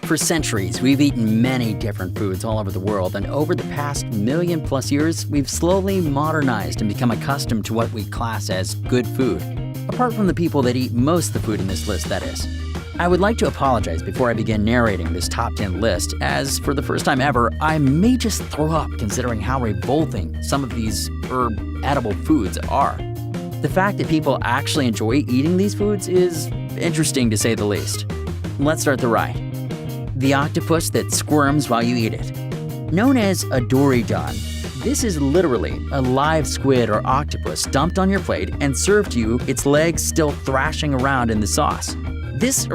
For centuries, we've eaten many different foods all over the world, and over the past million-plus years, we've slowly modernized and become accustomed to what we class as good food. Apart from the people that eat most of the food in this list, that is. I would like to apologize before I begin narrating this top 10 list, as for the first time ever, I may just throw up considering how revolting some of these edible foods are. The fact that people actually enjoy eating these foods is interesting to say the least. Let's start the ride. The octopus that squirms while you eat it. Known as a dory-don, this is literally a live squid or octopus dumped on your plate and served to you, its legs still thrashing around in the sauce. This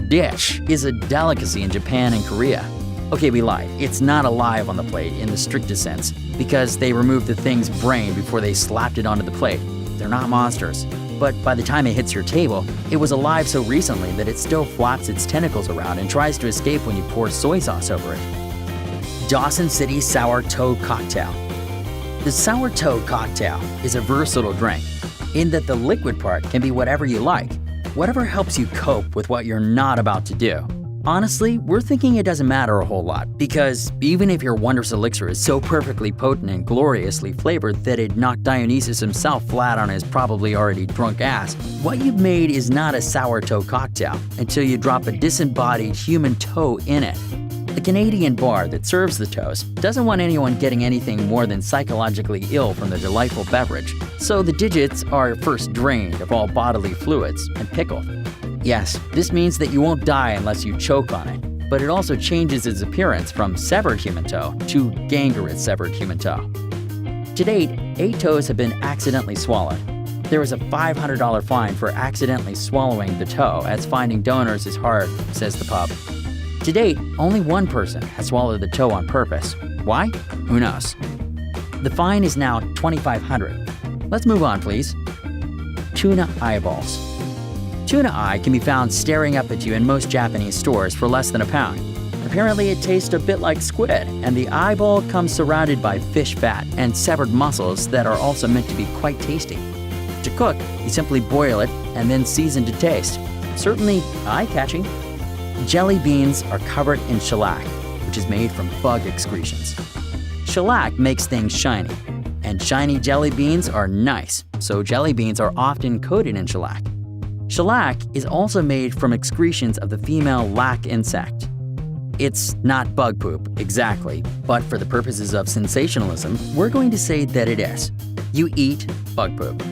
dish is a delicacy in Japan and Korea. Okay, we lied. It's not alive on the plate in the strictest sense because they removed the thing's brain before they slapped it onto the plate. They're not monsters. But by the time it hits your table, it was alive so recently that it still flaps its tentacles around and tries to escape when you pour soy sauce over it. Dawson City Sour Toe Cocktail. The sour toe cocktail is a versatile drink in that the liquid part can be whatever you like, whatever helps you cope with what you're not about to do. Honestly, we're thinking it doesn't matter a whole lot, because even if your wondrous elixir is so perfectly potent and gloriously flavored that it knocked Dionysus himself flat on his probably already drunk ass, what you've made is not a sour toe cocktail until you drop a disembodied human toe in it. The Canadian bar that serves the toes doesn't want anyone getting anything more than psychologically ill from the delightful beverage, so the digits are first drained of all bodily fluids and pickled. Yes, this means that you won't die unless you choke on it, but it also changes its appearance from severed human toe to gangrenous severed human toe. To date, 8 toes have been accidentally swallowed. There is a $500 fine for accidentally swallowing the toe, as finding donors is hard, says the pub. To date, only one person has swallowed the toe on purpose. Why? Who knows? The fine is now $2,500. Let's move on, please. Tuna eyeballs. Tuna eye can be found staring up at you in most Japanese stores for less than £1. Apparently it tastes a bit like squid, and the eyeball comes surrounded by fish fat and severed muscles that are also meant to be quite tasty. To cook, you simply boil it and then season to taste. Certainly eye-catching. Jelly beans are covered in shellac, which is made from bug excretions. Shellac makes things shiny, and shiny jelly beans are nice, so jelly beans are often coated in shellac. Shellac is also made from excretions of the female lac insect. It's not bug poop, exactly, but for the purposes of sensationalism, we're going to say that it is. You eat bug poop.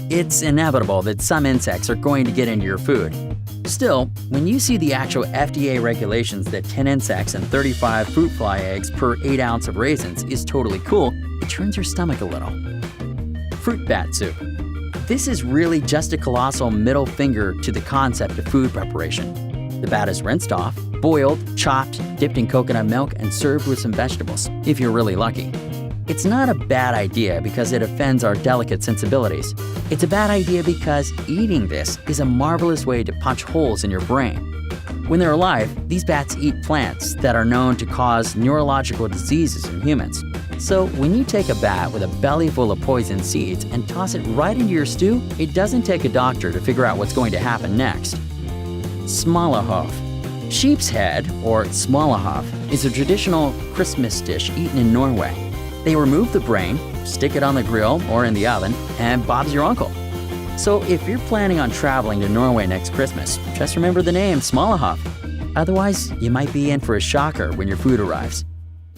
It's inevitable that some insects are going to get into your food. Still, when you see the actual FDA regulations that 10 insects and 35 fruit fly eggs per 8 ounce of raisins is totally cool, it turns your stomach a little. Fruit bat soup. This is really just a colossal middle finger to the concept of food preparation. The bat is rinsed off, boiled, chopped, dipped in coconut milk, and served with some vegetables, if you're really lucky. It's not a bad idea because it offends our delicate sensibilities. It's a bad idea because eating this is a marvelous way to punch holes in your brain. When they're alive, these bats eat plants that are known to cause neurological diseases in humans. So when you take a bat with a belly full of poison seeds and toss it right into your stew, it doesn't take a doctor to figure out what's going to happen next. Smalahove. Sheep's head, or smalahove, is a traditional Christmas dish eaten in Norway. They remove the brain, stick it on the grill or in the oven, and Bob's your uncle. So if you're planning on traveling to Norway next Christmas, just remember the name Smalahove. Otherwise, you might be in for a shocker when your food arrives.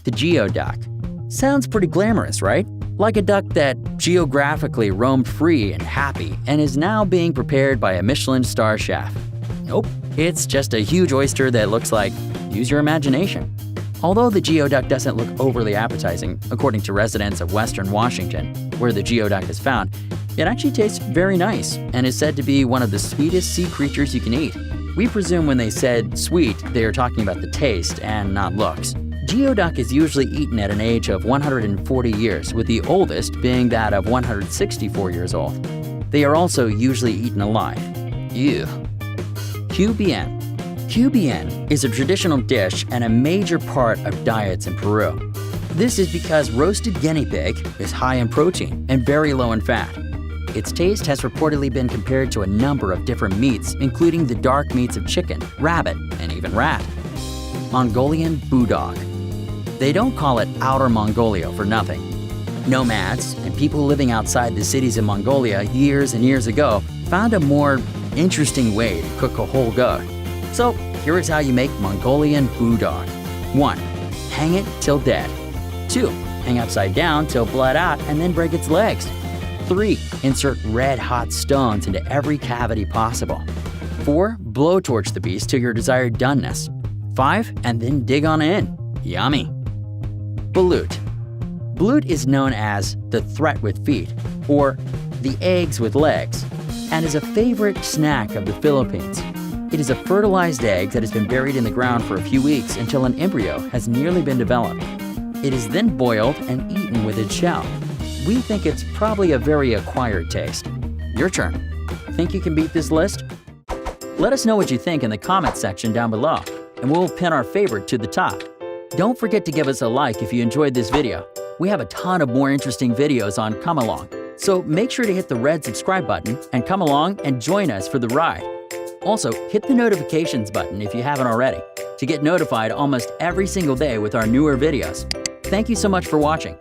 The geoduck. Sounds pretty glamorous, right? Like a duck that geographically roamed free and happy and is now being prepared by a Michelin star chef. Nope, it's just a huge oyster that looks like, use your imagination. Although the geoduck doesn't look overly appetizing, according to residents of Western Washington, where the geoduck is found, it actually tastes very nice and is said to be one of the sweetest sea creatures you can eat. We presume when they said sweet, they are talking about the taste and not looks. Geoduck is usually eaten at an age of 140 years, with the oldest being that of 164 years old. They are also usually eaten alive. Ew. QBN. QBN is a traditional dish and a major part of diets in Peru. This is because roasted guinea pig is high in protein and very low in fat. Its taste has reportedly been compared to a number of different meats, including the dark meats of chicken, rabbit, and even rat. Mongolian Bulldog. They don't call it Outer Mongolia for nothing. Nomads and people living outside the cities of Mongolia years and years ago found a more interesting way to cook a whole goat. So here is how you make Mongolian Bulldog. 1. Hang it till dead. 2. Hang upside down till bled out and then break its legs. 3. Insert red hot stones into every cavity possible. 4. Blowtorch the beast to your desired doneness. 5. And then dig on in. Yummy. Balut. Balut is known as the threat with feet, or the eggs with legs, and is a favorite snack of the Philippines. It is a fertilized egg that has been buried in the ground for a few weeks until an embryo has nearly been developed. It is then boiled and eaten with its shell. We think it's probably a very acquired taste. Your turn. Think you can beat this list? Let us know what you think in the comments section down below, and we'll pin our favorite to the top. Don't forget to give us a like if you enjoyed this video. We have a ton of more interesting videos on Come Along, so make sure to hit the red subscribe button and come along and join us for the ride. Also, hit the notifications button if you haven't already to get notified almost every single day with our newer videos. Thank you so much for watching.